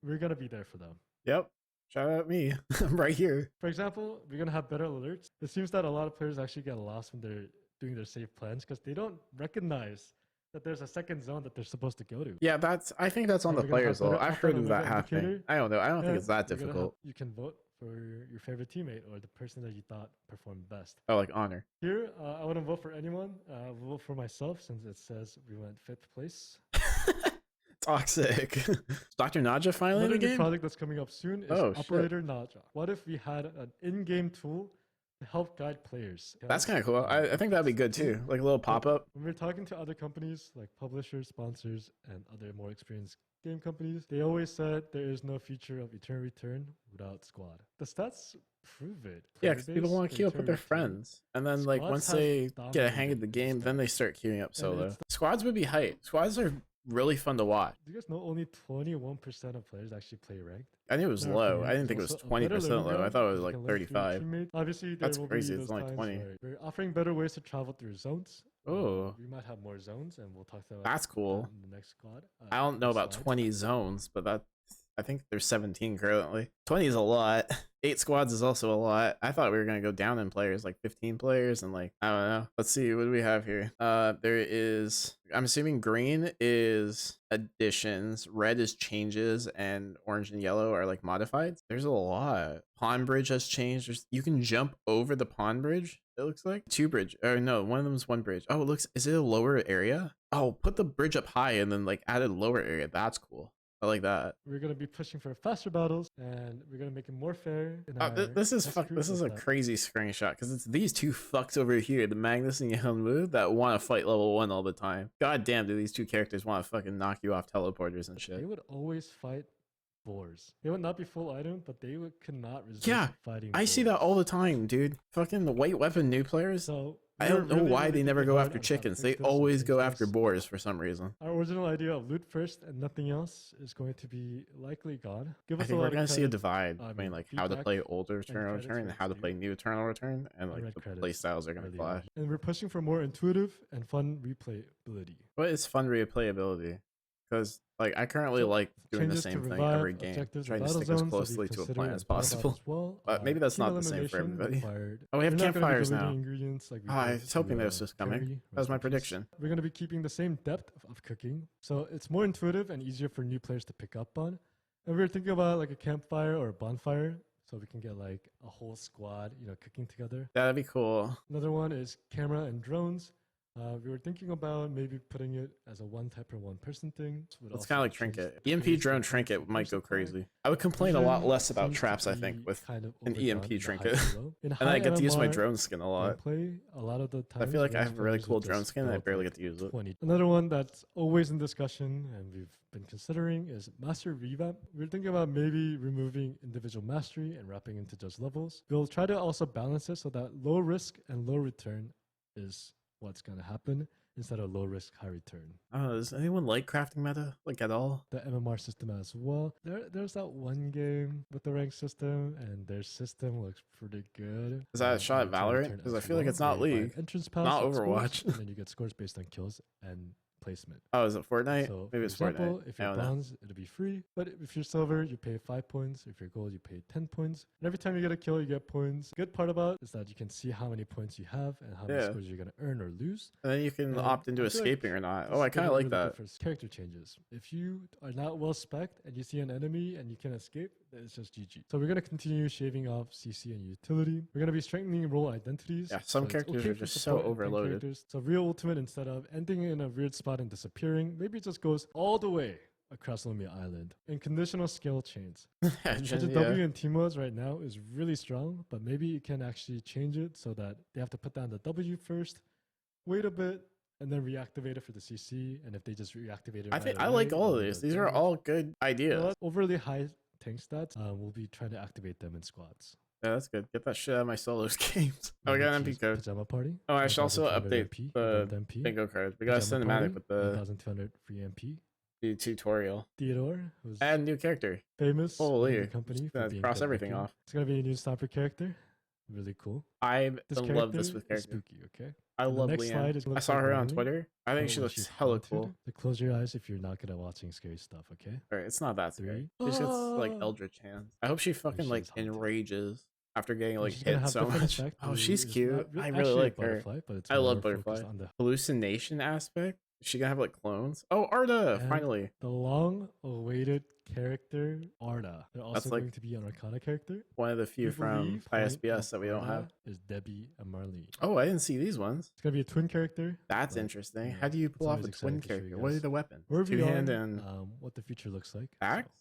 [SPEAKER 1] we're going to be there for them.
[SPEAKER 2] Yep. Shout out me. I'm right here.
[SPEAKER 1] For example, we're going to have better alerts. It seems that a lot of players actually get lost when they're doing their save plans because they don't recognize that there's a second zone that they're supposed to go to.
[SPEAKER 2] Yeah, I think that's on the players though. I've heard of that happening. I don't know. I don't think it's that difficult.
[SPEAKER 1] You can vote for your favorite teammate or the person that you thought performed best.
[SPEAKER 2] Oh, like honor.
[SPEAKER 1] Here, I wouldn't vote for anyone. I'll vote for myself since it says we went 5th place.
[SPEAKER 2] Toxic. Dr. Naja finally in the game?
[SPEAKER 1] Project that's coming up soon is Operator Naja. What if we had an in-game tool to help guide players?
[SPEAKER 2] That's kind of cool. I think that'd be good too. Like a little pop-up.
[SPEAKER 1] When we're talking to other companies like publishers, sponsors, and other more experienced game companies, they always said there is no feature of Eternal Return without squad. The stats prove it.
[SPEAKER 2] Yeah, because people want to queue up with their friends. And then like once they get a hang of the game, then they start queuing up solo. Squads would be hype. Squads are really fun to watch.
[SPEAKER 1] Do you guys know only 21% of players actually play ranked?
[SPEAKER 2] I knew it was low. I didn't think it was 20% low. I thought it was like 35.
[SPEAKER 1] Obviously,
[SPEAKER 2] that's crazy. It's only 20.
[SPEAKER 1] We're offering better ways to travel through zones,
[SPEAKER 2] Oh,
[SPEAKER 1] We might have more zones, and we'll talk about
[SPEAKER 2] that's cool.
[SPEAKER 1] that in the next squad.
[SPEAKER 2] I don't know
[SPEAKER 1] next
[SPEAKER 2] about
[SPEAKER 1] slide.
[SPEAKER 2] 20 zones, but I think there's 17 currently. 20 is a lot. 8 squads is also a lot. I thought we were gonna go down in players, like 15 players, and like I don't know. Let's see, what do we have here? There is. I'm assuming green is additions, red is changes, and orange and yellow are like modified. There's a lot. Pond bridge has changed. You can jump over the pond bridge. It looks like 2 bridge. Or no, one of them is 1 bridge. Oh, it looks. Is it a lower area? Oh, put the bridge up high and then like add a lower area. That's cool. I like that.
[SPEAKER 1] We're gonna be pushing for faster battles, and we're gonna make it more fair.
[SPEAKER 2] This is a crazy screenshot because it's these two fucks over here, the Magnus and Yeonwoo, that want to fight level 1 all the time. God damn, do these two characters want to fucking knock you off teleporters and shit?
[SPEAKER 1] They would always fight boars. They would not be full item, but they could not resist fighting.
[SPEAKER 2] I see that all the time, dude. Fucking the white weapon new players.
[SPEAKER 1] So
[SPEAKER 2] I don't know why they never go after chickens. They always go after boars for some reason.
[SPEAKER 1] Our original idea of loot first and nothing else is going to be likely gone.
[SPEAKER 2] I think we're going to see a divide between like how to play older Eternal Return and how to play new Eternal Return, and like the play styles are going to clash.
[SPEAKER 1] And we're pushing for more intuitive and fun replayability.
[SPEAKER 2] What is fun replayability? Because like I currently like doing the same thing every game, trying to stick as closely to a plan as possible. But maybe that's not the same for everybody. Oh, we have campfires now. I was hoping this was coming. That was my prediction.
[SPEAKER 1] We're going to be keeping the same depth of cooking, so it's more intuitive and easier for new players to pick up on. And we were thinking about like a campfire or a bonfire, so we can get like a whole squad, cooking together.
[SPEAKER 2] That'd be cool.
[SPEAKER 1] Another one is camera and drones. We were thinking about maybe putting it as a one type or one person thing.
[SPEAKER 2] It's kind of like Trinket. EMP drone Trinket might go crazy. I would complain a lot less about traps, I think, with an EMP Trinket. And I get to use my drone skin a lot. I feel like I have a really cool drone skin and I barely get to use it.
[SPEAKER 1] Another one that's always in discussion and we've been considering is Master Revamp. We're thinking about maybe removing individual mastery and wrapping into just levels. We'll try to also balance it so that low risk and low return is what's going to happen instead of low risk, high return.
[SPEAKER 2] Does anyone like crafting meta, like at all?
[SPEAKER 1] The MMR system as well. There's that one game with the rank system, and their system looks pretty good.
[SPEAKER 2] Is that a shot at Valorant? Because I feel like it's not League,
[SPEAKER 1] entrance pass,
[SPEAKER 2] not Overwatch.
[SPEAKER 1] And then you get scores based on kills and placement.
[SPEAKER 2] Oh, is it Fortnite?
[SPEAKER 1] So
[SPEAKER 2] maybe it's
[SPEAKER 1] example,
[SPEAKER 2] Fortnite.
[SPEAKER 1] If you're bronze, it'll be free. But if you're silver, you pay 5 points. If you're gold, you pay 10 points. And every time you get a kill, you get points. Good part about it is that you can see how many points you have and how many scores you're going to earn or lose.
[SPEAKER 2] And then you can opt into escaping or not. Oh, I kind of like that.
[SPEAKER 1] Character changes. If you are not well spec'd and you see an enemy and you can escape, then it's just GG. So we're going to continue shaving off CC and utility. We're going to be strengthening role identities.
[SPEAKER 2] Yeah, some characters are just so overloaded.
[SPEAKER 1] So real ultimate, instead of ending in a weird spot and disappearing, maybe it just goes all the way across Lumia Island. And conditional skill chains. W in team modes right now is really strong, but maybe you can actually change it so that they have to put down the W first, wait a bit, and then reactivate it for the CC. And if they just reactivate it,
[SPEAKER 2] I like all of these. These are all good ideas.
[SPEAKER 1] Overly high tank stats, we'll be trying to activate them in squads.
[SPEAKER 2] Yeah, that's good. Get that shit out of my solos games. Oh, we got an MP code.
[SPEAKER 1] Pajama Party.
[SPEAKER 2] Oh, I should also update the bingo card. We got a cinematic with the
[SPEAKER 1] 1,200 free MP.
[SPEAKER 2] The tutorial.
[SPEAKER 1] Theodore.
[SPEAKER 2] Add new character.
[SPEAKER 1] Famous.
[SPEAKER 2] Holy.
[SPEAKER 1] Company.
[SPEAKER 2] Cross everything off.
[SPEAKER 1] It's going to be a new sniper character. Really cool.
[SPEAKER 2] I love this with character.
[SPEAKER 1] Spooky, okay?
[SPEAKER 2] I love Leanne. I saw her on Twitter. I think she looks hella cool.
[SPEAKER 1] So close your eyes if you're not good at watching scary stuff, okay?
[SPEAKER 2] Alright, it's not that scary. She just gets like Eldritch hands. I hope she fucking like enrages after getting like hit so much. Oh, she's cute. I really like her. I love Butterfly. Hallucination aspect. Is she gonna have like clones? Oh, Arda! Finally.
[SPEAKER 1] The long-awaited character, Arda. They're also going to be an Arcana character.
[SPEAKER 2] One of the few from ISBS that we don't have.
[SPEAKER 1] Is Debbie and Marlene.
[SPEAKER 2] Oh, I didn't see these ones.
[SPEAKER 1] It's gonna be a twin character.
[SPEAKER 2] That's interesting. How do you pull off a twin character? What are the weapons? Two-hand and
[SPEAKER 1] what the future looks like.
[SPEAKER 2] Axe?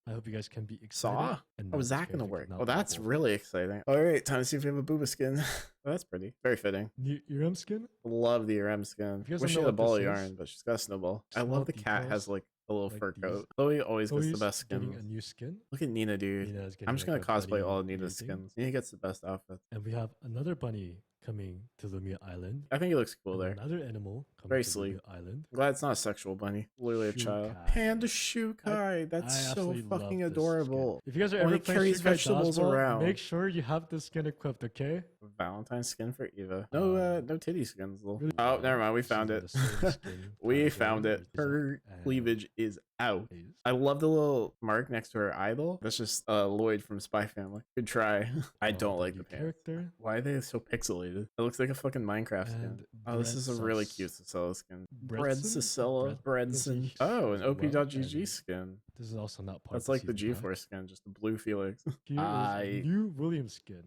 [SPEAKER 1] I hope you guys can be excited.
[SPEAKER 2] Saw? Oh, is that going to work? Oh, that's really exciting. All right, time to see if we have a Booba skin. Oh, that's pretty. Very fitting.
[SPEAKER 1] New ERM skin?
[SPEAKER 2] Love the ERM skin. Wish she had a ball of yarn, but she's got a snowball. I love the cat has like a little fur coat. Chloe always gets the best skins.
[SPEAKER 1] A new skin?
[SPEAKER 2] Look at Nina, dude. I'm just going to cosplay all of Nina's skins. Nina gets the best outfits.
[SPEAKER 1] And we have another bunny coming to Lumia Island.
[SPEAKER 2] I think he looks cool there.
[SPEAKER 1] Another animal coming
[SPEAKER 2] Very
[SPEAKER 1] to
[SPEAKER 2] sleek.
[SPEAKER 1] Review Island.
[SPEAKER 2] I'm glad it's not a sexual bunny. Literally a child.
[SPEAKER 1] Shukai.
[SPEAKER 2] Panda Shukai. That's
[SPEAKER 1] I
[SPEAKER 2] so
[SPEAKER 1] absolutely
[SPEAKER 2] fucking
[SPEAKER 1] love this
[SPEAKER 2] adorable.
[SPEAKER 1] skin. If you guys are
[SPEAKER 2] When
[SPEAKER 1] ever
[SPEAKER 2] it
[SPEAKER 1] playing
[SPEAKER 2] carries
[SPEAKER 1] Shukai
[SPEAKER 2] vegetables
[SPEAKER 1] Dodgeball,
[SPEAKER 2] around.
[SPEAKER 1] make sure you have this skin equipped, okay?
[SPEAKER 2] Valentine's skin for Eva. No, no titty skins though.
[SPEAKER 1] Really
[SPEAKER 2] Oh, never mind. We
[SPEAKER 1] she's
[SPEAKER 2] found
[SPEAKER 1] in
[SPEAKER 2] it.
[SPEAKER 1] the same skin
[SPEAKER 2] We found
[SPEAKER 1] category
[SPEAKER 2] it. Her
[SPEAKER 1] and
[SPEAKER 2] cleavage is out.
[SPEAKER 1] is.
[SPEAKER 2] I love the little mark next to her idol. That's just Lloyd from Spy Family. Good try. I don't like the pants.
[SPEAKER 1] Character.
[SPEAKER 2] Why are they so pixelated? It looks like a fucking Minecraft skin.
[SPEAKER 1] And
[SPEAKER 2] Oh, this is a really cute Cicella skin. Bread Cicella. Bredson. Oh, an OP.GG skin.
[SPEAKER 1] This is also not part
[SPEAKER 2] That's
[SPEAKER 1] of
[SPEAKER 2] like the G-Force skin, just the blue Felix.
[SPEAKER 1] Here is new William skin.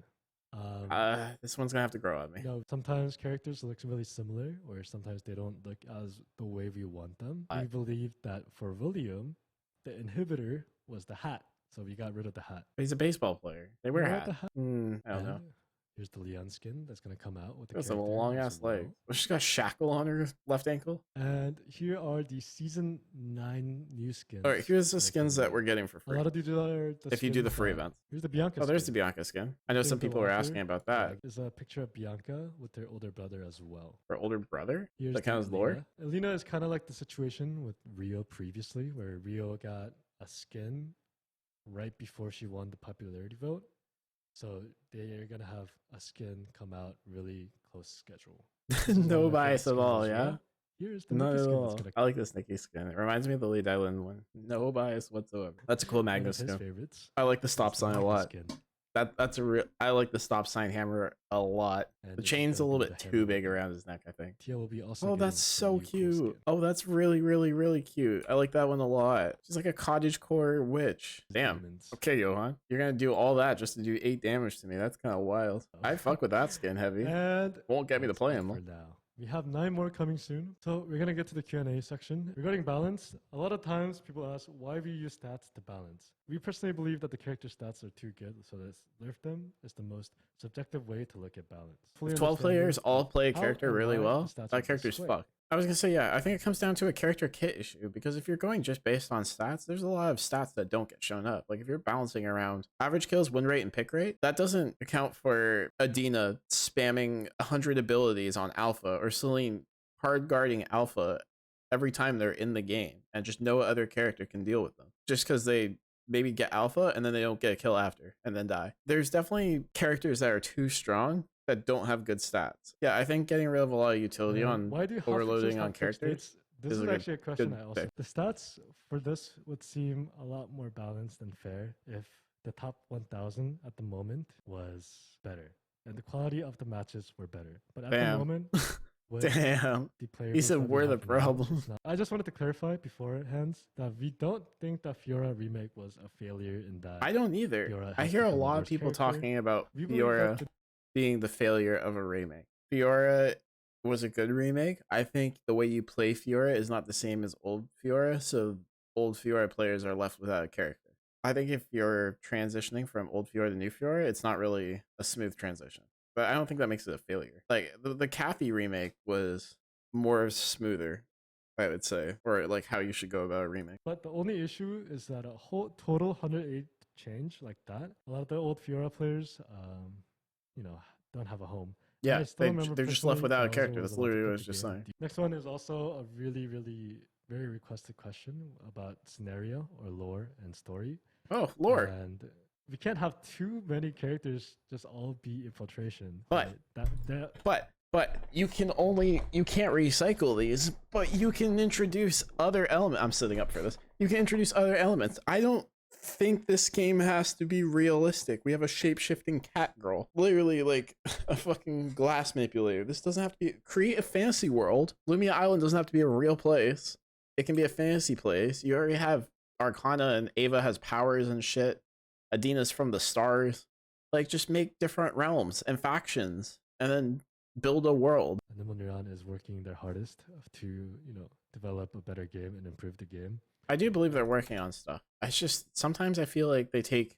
[SPEAKER 2] This one's gonna have to grow on me.
[SPEAKER 1] You know, sometimes characters look really similar, or sometimes they don't look as the way we want them. We believe that for William, the inhibitor was the hat, so we got rid of the hat.
[SPEAKER 2] But he's a baseball player. They wear hats. I don't know.
[SPEAKER 1] Here's the Leon skin that's gonna come out with the
[SPEAKER 2] some long ass legs. She's got a shackle on her left ankle.
[SPEAKER 1] And here are the season 9 new skins.
[SPEAKER 2] All right, here's the skins that we're getting for free.
[SPEAKER 1] A lot of these are
[SPEAKER 2] if you do the free events.
[SPEAKER 1] Here's the Bianca.
[SPEAKER 2] Oh, there's the Bianca skin. I know some people are asking about that.
[SPEAKER 1] There's a picture of Bianca with their older brother as well.
[SPEAKER 2] Her older brother?
[SPEAKER 1] Here's
[SPEAKER 2] that counts as lore?
[SPEAKER 1] Alina is kind of like the situation with Rio previously, where Rio got a skin right before she won the popularity vote. So they're going to have a skin come out really close schedule.
[SPEAKER 2] No bias at all, yeah?
[SPEAKER 1] Here's the Nikki skin that's gonna
[SPEAKER 2] I like this Nikki skin. It reminds me of the Lead Island one. No bias whatsoever. That's a cool Magnus skin.
[SPEAKER 1] Favorites.
[SPEAKER 2] I like the stop sign a lot. That's a real. I like the stop sign hammer a lot. And the chain's a little bit too big around his neck, I think.
[SPEAKER 1] Tia will be also.
[SPEAKER 2] Oh, that's so cute. Oh, that's really, really, really cute. I like that one a lot. She's like a cottagecore witch. Damn. Okay, Johan, you're gonna do all that just to do 8 damage to me. That's kind of wild. I fuck with that skin heavy. And won't get me to play him.
[SPEAKER 1] For now. We have 9 more coming soon. So we're going to get to the Q&A section. Regarding balance, a lot of times people ask why we use stats to balance. We personally believe that the character stats are too good, so let's nerf them is the most subjective way to look at balance.
[SPEAKER 2] If 12 players all play a character really well, that character's fucked. I was going to say, yeah, I think it comes down to a character kit issue, because if you're going just based on stats, there's a lot of stats that don't get shown up. Like if you're balancing around average kills, win rate, and pick rate, that doesn't account for Adina spamming 100 abilities on Alpha or Celine hard guarding Alpha every time they're in the game, and just no other character can deal with them just because they maybe get Alpha and then they don't get a kill after and then die. There's definitely characters that are too strong that don't have good stats. Yeah, I think getting rid of a lot of utility on overloading on characters.
[SPEAKER 1] This is actually a question I also. The stats for this would seem a lot more balanced and fair if the top 1,000 at the moment was better and the quality of the matches were better. But at the moment,
[SPEAKER 2] damn, he said we're the problem.
[SPEAKER 1] I just wanted to clarify beforehand that we don't think that Fiora remake was a failure in that.
[SPEAKER 2] I don't either. I hear a lot of people talking about Fiora being the failure of a remake. Fiora was a good remake. I think the way you play Fiora is not the same as old Fiora, so old Fiora players are left without a character. I think if you're transitioning from old Fiora to new Fiora, it's not really a smooth transition. But I don't think that makes it a failure. Like the Kathy remake was more smoother, I would say, or like how you should go about a remake.
[SPEAKER 1] But the only issue is that a whole total 108 change like that, a lot of the old Fiora players, don't have a home.
[SPEAKER 2] Yeah, they're just left without a character. That's literally what I was just saying.
[SPEAKER 1] Next one is also a really, really very requested question about scenario or lore and story.
[SPEAKER 2] Oh, lore.
[SPEAKER 1] And we can't have too many characters just all be infiltration.
[SPEAKER 2] But you can't recycle these, but you can introduce other elements. I'm sitting up for this. You can introduce other elements. I don't think this game has to be realistic. We have a shape-shifting cat girl, literally like a fucking glass manipulator. This doesn't have to be. Create a fantasy world. Lumia Island doesn't have to be a real place. It can be a fantasy place. You already have Arcana and Ava has powers and shit. Adina's from the stars. Like, just make different realms and factions and then build a world.
[SPEAKER 1] And Nimonran is working their hardest to, develop a better game and improve the game.
[SPEAKER 2] I do believe they're working on stuff. It's just sometimes I feel like they take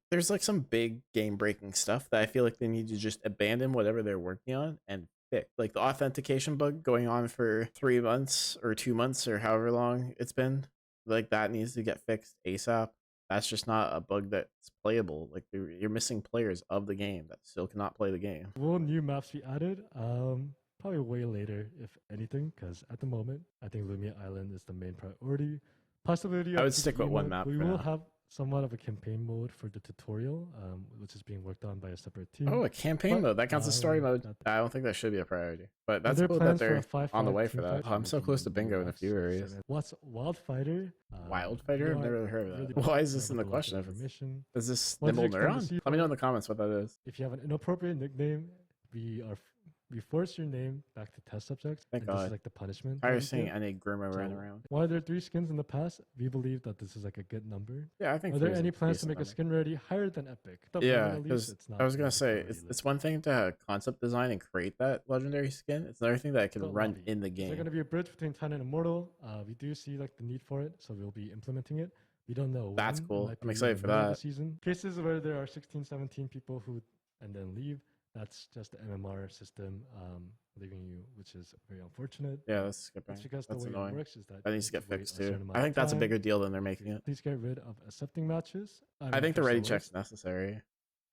[SPEAKER 2] there's like some big game breaking stuff that I feel like they need to just abandon whatever they're working on and fix. Like the authentication bug going on for 3 months or 2 months or however long it's been. Like that needs to get fixed ASAP. That's just not a bug that's playable. Like you're missing players of the game that still cannot play the game.
[SPEAKER 1] Well, new maps we added. probably way later, if anything, because at the moment, I think Lumia Island is the main priority. Possibility
[SPEAKER 2] I
[SPEAKER 1] of
[SPEAKER 2] would stick with
[SPEAKER 1] PvE
[SPEAKER 2] one
[SPEAKER 1] mode.
[SPEAKER 2] map
[SPEAKER 1] We
[SPEAKER 2] for
[SPEAKER 1] will
[SPEAKER 2] now.
[SPEAKER 1] have somewhat of a campaign mode for the tutorial, which is being worked on by a separate team.
[SPEAKER 2] Oh, a campaign
[SPEAKER 1] But,
[SPEAKER 2] mode. That counts as story mode.
[SPEAKER 1] got
[SPEAKER 2] I don't think that should be a priority. But that's
[SPEAKER 1] there
[SPEAKER 2] cool that
[SPEAKER 1] plans for a
[SPEAKER 2] they're
[SPEAKER 1] 5-5
[SPEAKER 2] on the way for
[SPEAKER 1] team
[SPEAKER 2] that.
[SPEAKER 1] fight
[SPEAKER 2] Oh, I'm so
[SPEAKER 1] in
[SPEAKER 2] close to
[SPEAKER 1] the
[SPEAKER 2] bingo in a
[SPEAKER 1] ERBS
[SPEAKER 2] few areas.
[SPEAKER 1] What's Wildfighter?
[SPEAKER 2] Wildfighter? I've
[SPEAKER 1] not
[SPEAKER 2] never heard of that.
[SPEAKER 1] really
[SPEAKER 2] Why is this
[SPEAKER 1] enough
[SPEAKER 2] in the
[SPEAKER 1] of a lot of
[SPEAKER 2] question?
[SPEAKER 1] information.
[SPEAKER 2] Is this
[SPEAKER 1] What
[SPEAKER 2] Nimble
[SPEAKER 1] tricks can you
[SPEAKER 2] Neuron?
[SPEAKER 1] see
[SPEAKER 2] Let me know
[SPEAKER 1] for-
[SPEAKER 2] in the comments what that is.
[SPEAKER 1] If you have an inappropriate nickname, we force your name back to test subjects.
[SPEAKER 2] Thank
[SPEAKER 1] and This
[SPEAKER 2] God.
[SPEAKER 1] is like the punishment.
[SPEAKER 2] Tired
[SPEAKER 1] that
[SPEAKER 2] of
[SPEAKER 1] we
[SPEAKER 2] seeing
[SPEAKER 1] give.
[SPEAKER 2] any Grima
[SPEAKER 1] So,
[SPEAKER 2] running around.
[SPEAKER 1] while there are 3 skins in the past, we believe that this is like a good number.
[SPEAKER 2] Yeah, I think
[SPEAKER 1] Are there
[SPEAKER 2] three's
[SPEAKER 1] any plans to
[SPEAKER 2] decent
[SPEAKER 1] make a
[SPEAKER 2] number.
[SPEAKER 1] skin rarity higher than Epic? At the
[SPEAKER 2] Yeah,
[SPEAKER 1] moment, at least,
[SPEAKER 2] because
[SPEAKER 1] it's not
[SPEAKER 2] I was gonna
[SPEAKER 1] on the
[SPEAKER 2] say
[SPEAKER 1] priority
[SPEAKER 2] it's
[SPEAKER 1] list.
[SPEAKER 2] one thing to concept design and create that legendary skin. It's another thing that it can
[SPEAKER 1] So,
[SPEAKER 2] run
[SPEAKER 1] lobby.
[SPEAKER 2] in the
[SPEAKER 1] Is there going
[SPEAKER 2] game.
[SPEAKER 1] to be a bridge between Titan and Immortal? We do see like the need for it, so we'll be implementing it. We don't know.
[SPEAKER 2] That's
[SPEAKER 1] when. It
[SPEAKER 2] cool.
[SPEAKER 1] might
[SPEAKER 2] I'm
[SPEAKER 1] be
[SPEAKER 2] excited
[SPEAKER 1] in the
[SPEAKER 2] for
[SPEAKER 1] middle of
[SPEAKER 2] that.
[SPEAKER 1] The season. Cases where there are 16, 17 people who and then leave. That's just the MMR system leaving you, which is very unfortunate.
[SPEAKER 2] Yeah, that's skipping.
[SPEAKER 1] That's because
[SPEAKER 2] That's
[SPEAKER 1] the way
[SPEAKER 2] annoying.
[SPEAKER 1] it works is that
[SPEAKER 2] That needs to
[SPEAKER 1] you
[SPEAKER 2] get
[SPEAKER 1] wait
[SPEAKER 2] fixed
[SPEAKER 1] a certain
[SPEAKER 2] too.
[SPEAKER 1] amount
[SPEAKER 2] I
[SPEAKER 1] of
[SPEAKER 2] think that's a
[SPEAKER 1] time.
[SPEAKER 2] bigger deal than they're making it.
[SPEAKER 1] Please get rid of accepting matches.
[SPEAKER 2] I think the
[SPEAKER 1] for
[SPEAKER 2] ready
[SPEAKER 1] solos.
[SPEAKER 2] check's necessary.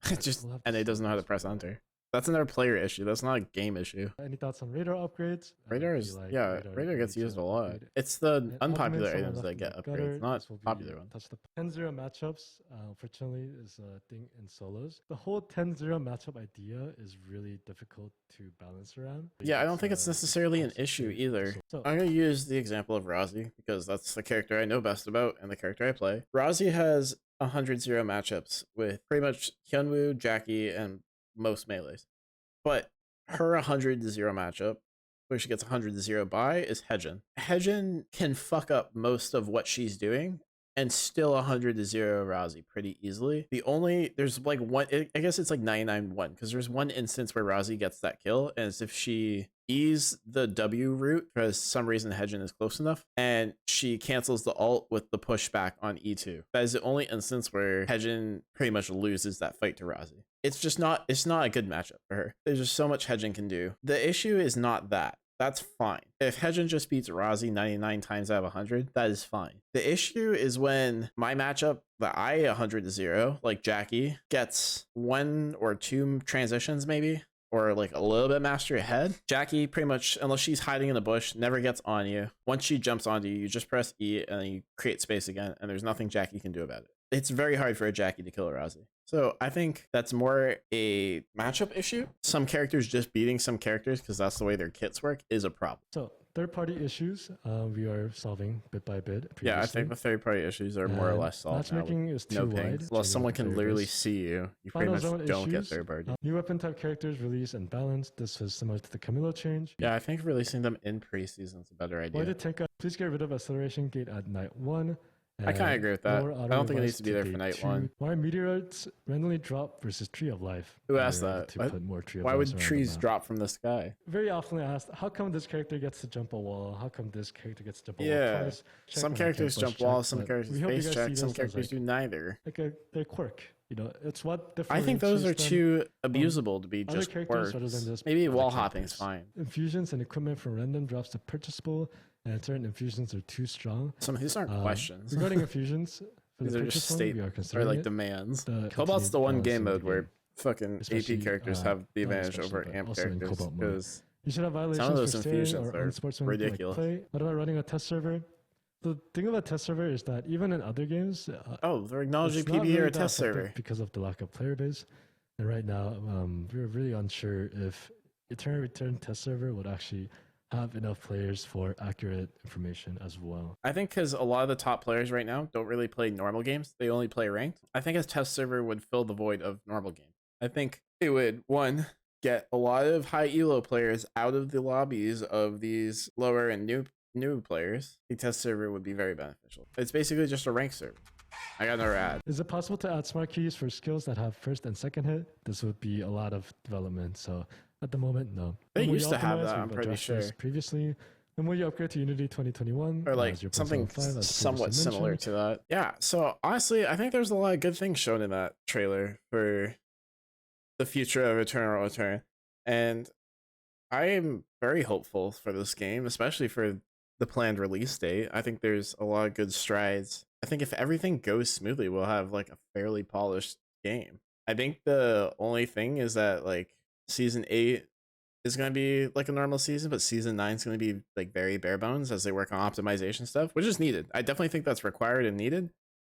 [SPEAKER 1] But
[SPEAKER 2] It's just
[SPEAKER 1] we'll have to
[SPEAKER 2] and it
[SPEAKER 1] see
[SPEAKER 2] doesn't know how to
[SPEAKER 1] what's
[SPEAKER 2] press
[SPEAKER 1] going on.
[SPEAKER 2] enter. That's another player issue. That's not a game issue.
[SPEAKER 1] Any thoughts on radar upgrades?
[SPEAKER 2] Radar
[SPEAKER 1] I
[SPEAKER 2] is
[SPEAKER 1] feel like
[SPEAKER 2] radar gets
[SPEAKER 1] needs
[SPEAKER 2] used
[SPEAKER 1] to
[SPEAKER 2] a lot.
[SPEAKER 1] upgrade.
[SPEAKER 2] It's the
[SPEAKER 1] And
[SPEAKER 2] unpopular
[SPEAKER 1] Ultimate, someone
[SPEAKER 2] items
[SPEAKER 1] left
[SPEAKER 2] that
[SPEAKER 1] in
[SPEAKER 2] get
[SPEAKER 1] the gutter.
[SPEAKER 2] upgrades, not
[SPEAKER 1] This will be
[SPEAKER 2] popular ones.
[SPEAKER 1] touch the 10-0 matchups. Unfortunately, is a thing in solos. The whole 10-0 matchup idea is really difficult to balance around.
[SPEAKER 2] Yeah, I don't think it's necessarily an
[SPEAKER 1] concept
[SPEAKER 2] issue
[SPEAKER 1] to
[SPEAKER 2] either.
[SPEAKER 1] So,
[SPEAKER 2] I'm going to use the example of Rozzy because that's the character I know best about and the character I play. Rozzy has 100-0 matchups with pretty much Hyunwoo, Jackie, and most melees. But her 100-0 matchup, where she gets 100-0 by, is Hejin. Hejin can fuck up most of what she's doing and still 100-0 Rozzy pretty easily. There's like one, I guess it's like 99-1 because there's one instance where Rozzy gets that kill, and it's if she E's the W route because some reason Hejin is close enough, and she cancels the ult with the pushback on E2. That is the only instance where Hejin pretty much loses that fight to Rozzy. It's not a good matchup for her. There's just so much Hejin can do. The issue is not that. That's fine. If Hejin just beats Rozzy 99 times out of 100, that is fine. The issue is when my matchup that I 100-0, like Jackie, gets 1 or 2 transitions maybe, or like a little bit mastery ahead. Jackie pretty much, unless she's hiding in the bush, never gets on you. Once she jumps onto you, you just press E and then you create space again, and there's nothing Jackie can do about it. It's very hard for a Jackie to kill a Rozzy. So I think that's more a matchup issue. Some characters just beating some characters because that's the way their kits work is a problem.
[SPEAKER 1] So third-party issues, we are solving bit by bit.
[SPEAKER 2] Yeah, I
[SPEAKER 1] previously.
[SPEAKER 2] think the third-party issues are more or
[SPEAKER 1] And
[SPEAKER 2] less solved now.
[SPEAKER 1] matchmaking is
[SPEAKER 2] No
[SPEAKER 1] too wide.
[SPEAKER 2] pings. Unless
[SPEAKER 1] so
[SPEAKER 2] someone
[SPEAKER 1] you
[SPEAKER 2] can
[SPEAKER 1] have to
[SPEAKER 2] literally
[SPEAKER 1] this.
[SPEAKER 2] see you, you
[SPEAKER 1] Final
[SPEAKER 2] pretty much
[SPEAKER 1] zone
[SPEAKER 2] don't get
[SPEAKER 1] issues,
[SPEAKER 2] third-party.
[SPEAKER 1] New weapon type characters released and balanced. This was similar to the Camilo change.
[SPEAKER 2] Yeah, I think releasing them in preseason is a better
[SPEAKER 1] Why
[SPEAKER 2] idea.
[SPEAKER 1] did Tenka please get rid of acceleration gate at night 1?
[SPEAKER 2] I kind of agree with that.
[SPEAKER 1] lower
[SPEAKER 2] I
[SPEAKER 1] auto
[SPEAKER 2] don't think it
[SPEAKER 1] revive
[SPEAKER 2] needs to be there
[SPEAKER 1] day
[SPEAKER 2] for night
[SPEAKER 1] 2.
[SPEAKER 2] 1.
[SPEAKER 1] Why meteorites randomly drop versus Tree of Life?
[SPEAKER 2] Who
[SPEAKER 1] They
[SPEAKER 2] asked
[SPEAKER 1] were able
[SPEAKER 2] that?
[SPEAKER 1] to
[SPEAKER 2] What?
[SPEAKER 1] put more Tree of
[SPEAKER 2] Why
[SPEAKER 1] Lives
[SPEAKER 2] would
[SPEAKER 1] around the
[SPEAKER 2] trees
[SPEAKER 1] map.
[SPEAKER 2] drop from the sky?
[SPEAKER 1] Very often asked, how come this character gets to jump a wall? How come this character gets to jump a wall
[SPEAKER 2] Yeah.
[SPEAKER 1] twice? Check
[SPEAKER 2] Some
[SPEAKER 1] when I can't
[SPEAKER 2] characters
[SPEAKER 1] push
[SPEAKER 2] jump
[SPEAKER 1] check,
[SPEAKER 2] walls, some
[SPEAKER 1] but
[SPEAKER 2] characters
[SPEAKER 1] we hope you
[SPEAKER 2] face
[SPEAKER 1] guys
[SPEAKER 2] check,
[SPEAKER 1] see
[SPEAKER 2] some
[SPEAKER 1] this as,
[SPEAKER 2] characters do neither.
[SPEAKER 1] like their quirk. You know, it's what
[SPEAKER 2] I think those are
[SPEAKER 1] differentiates them
[SPEAKER 2] too abusable to be
[SPEAKER 1] other
[SPEAKER 2] just
[SPEAKER 1] characters other than
[SPEAKER 2] quirks.
[SPEAKER 1] just
[SPEAKER 2] Maybe
[SPEAKER 1] other
[SPEAKER 2] wall hopping is
[SPEAKER 1] characters.
[SPEAKER 2] fine.
[SPEAKER 1] Infusions and equipment from random drops to purchasable, and certain infusions are too strong.
[SPEAKER 2] Some of these aren't questions.
[SPEAKER 1] Regarding infusions, for
[SPEAKER 2] These
[SPEAKER 1] the
[SPEAKER 2] are just
[SPEAKER 1] purchase one, we are
[SPEAKER 2] or
[SPEAKER 1] considering
[SPEAKER 2] like
[SPEAKER 1] it.
[SPEAKER 2] demands.
[SPEAKER 1] The
[SPEAKER 2] Cobalt's the one
[SPEAKER 1] continued
[SPEAKER 2] game
[SPEAKER 1] balance
[SPEAKER 2] mode
[SPEAKER 1] in the
[SPEAKER 2] where
[SPEAKER 1] game,
[SPEAKER 2] fucking
[SPEAKER 1] especially,
[SPEAKER 2] AP characters have the
[SPEAKER 1] not
[SPEAKER 2] advantage
[SPEAKER 1] especially,
[SPEAKER 2] over
[SPEAKER 1] but
[SPEAKER 2] amp
[SPEAKER 1] also in
[SPEAKER 2] characters
[SPEAKER 1] Cobalt mode.
[SPEAKER 2] because
[SPEAKER 1] You should have violations
[SPEAKER 2] some of those
[SPEAKER 1] for staying
[SPEAKER 2] infusions
[SPEAKER 1] or
[SPEAKER 2] are
[SPEAKER 1] unsportsmanlike
[SPEAKER 2] ridiculous.
[SPEAKER 1] play. What about running a test server? The thing about test server is that even in other games,
[SPEAKER 2] oh, they're acknowledging
[SPEAKER 1] it's not
[SPEAKER 2] PB or
[SPEAKER 1] really
[SPEAKER 2] a
[SPEAKER 1] that
[SPEAKER 2] test
[SPEAKER 1] effective
[SPEAKER 2] server.
[SPEAKER 1] because of the lack of player base. And right now, we're really unsure if Eternal Return test server would actually have enough players for accurate information as well.
[SPEAKER 2] I think because a lot of the top players right now don't really play normal games. They only play ranked. I think a test server would fill the void of normal games. I think it would, one, get a lot of high elo players out of the lobbies of these lower and new players. The test server would be very beneficial. It's basically just a rank server. I got another ad.
[SPEAKER 1] Is it possible to add smart keys for skills that have first and second hit? This would be a lot of development. So at the moment, no.
[SPEAKER 2] They
[SPEAKER 1] When we
[SPEAKER 2] used to have
[SPEAKER 1] optimize,
[SPEAKER 2] that, I'm
[SPEAKER 1] we've
[SPEAKER 2] pretty
[SPEAKER 1] addressed
[SPEAKER 2] sure.
[SPEAKER 1] this previously. Then will you upgrade to Unity 2021?
[SPEAKER 2] Or like
[SPEAKER 1] 0.75,
[SPEAKER 2] something
[SPEAKER 1] as
[SPEAKER 2] somewhat
[SPEAKER 1] previously
[SPEAKER 2] similar
[SPEAKER 1] mentioned.
[SPEAKER 2] to that. Yeah, so honestly, I think there's a lot of good things shown in that trailer for the future of Eternal Return. And I am very hopeful for this game, especially for the planned release date. I think there's a lot of good strides. I think if everything goes smoothly, we'll have like a fairly polished game. I think the only thing is that like season 8 is going to be like a normal season, but season 9 is going to be like very bare bones as they work on optimization stuff, which is needed. I definitely think that's required and needed.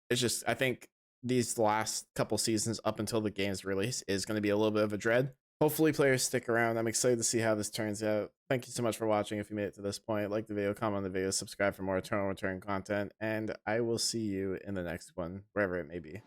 [SPEAKER 2] It's just, I think these last couple seasons up until the game's release is going to be a little bit of a dread. Hopefully players stick around. I'm excited to see how this turns out. Thank you so much for watching. If you made it to this point, like the video, comment on the video, subscribe for more Eternal Return content, and I will see you in the next one, wherever it may be.